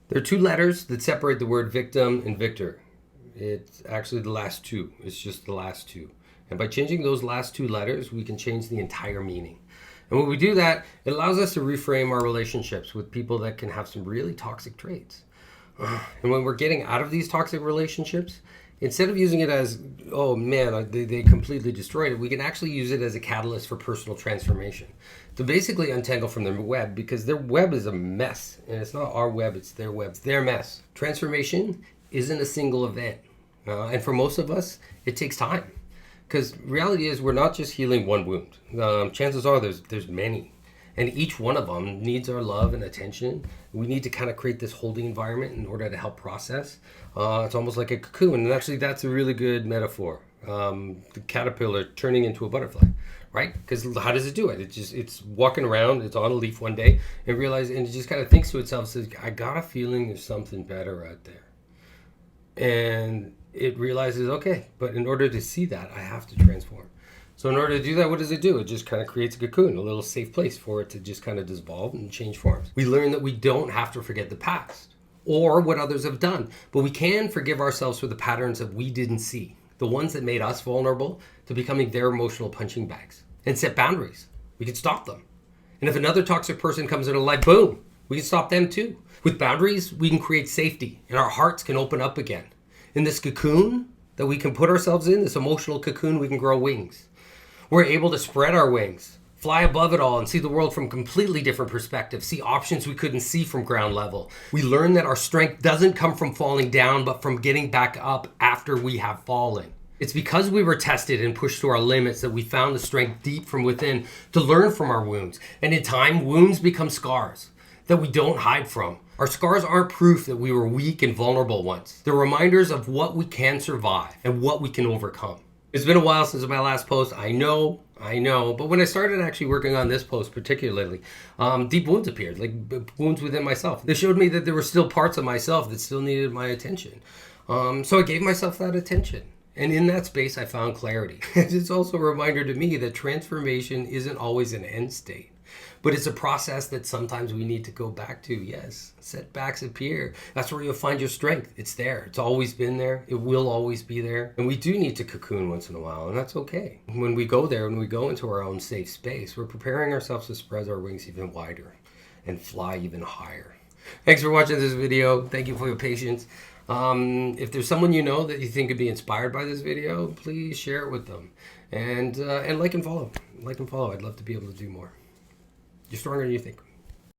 There are two letters that separate the word victim and victor. It's actually the last two. It's just the last two. And by changing those last two letters, we can change the entire meaning. And when we do that, it allows us to reframe our relationships with people that can have some really toxic traits. And when we're getting out of these toxic relationships, instead of using it as, oh man, they completely destroyed it, we can actually use it as a catalyst for personal transformation. To basically untangle from their web, because their web is a mess. And it's not our web, it's their web, it's their mess. Transformation isn't a single event. And for most of us, it takes time. Because reality is we're not just healing one wound. Chances are there's many. And each one of them needs our love and attention. We need to kind of create this holding environment in order to help process. It's almost like a cocoon. And actually, that's a really good metaphor. The caterpillar turning into a butterfly, right? Because how does it do it? It's walking around. It's on a leaf one day and it just kind of thinks to itself, says, I got a feeling there's something better out there. And it realizes, okay, but in order to see that, I have to transform. So in order to do that, what does it do? It just kind of creates a cocoon, a little safe place for it to just kind of dissolve and change forms. We learn that we don't have to forget the past or what others have done, but we can forgive ourselves for the patterns that we didn't see, the ones that made us vulnerable to becoming their emotional punching bags, and set boundaries. We can stop them. And if another toxic person comes into life, boom, we can stop them too. With boundaries, we can create safety and our hearts can open up again. In this cocoon that we can put ourselves in, this emotional cocoon, we can grow wings. We're able to spread our wings, fly above it all and see the world from completely different perspectives, see options we couldn't see from ground level. We learn that our strength doesn't come from falling down, but from getting back up after we have fallen. It's because we were tested and pushed to our limits that we found the strength deep from within to learn from our wounds. And in time, wounds become scars that we don't hide from. Our scars aren't proof that we were weak and vulnerable once. They're reminders of what we can survive and what we can overcome. It's been a while since my last post. I know. But when I started actually working on this post particularly, deep wounds appeared, like wounds within myself. They showed me that there were still parts of myself that still needed my attention. So I gave myself that attention. And in that space, I found clarity. It's also a reminder to me that transformation isn't always an end state. But it's a process that sometimes we need to go back to. Yes, setbacks appear. That's where you'll find your strength. It's there. It's always been there. It will always be there. And we do need to cocoon once in a while, and that's okay. When we go there, when we go into our own safe space, we're preparing ourselves to spread our wings even wider and fly even higher. Thanks for watching this video. Thank you for your patience. If there's someone you know that you think could be inspired by this video, please share it with them. And like and follow. Like and follow. I'd love to be able to do more. You're stronger than you think.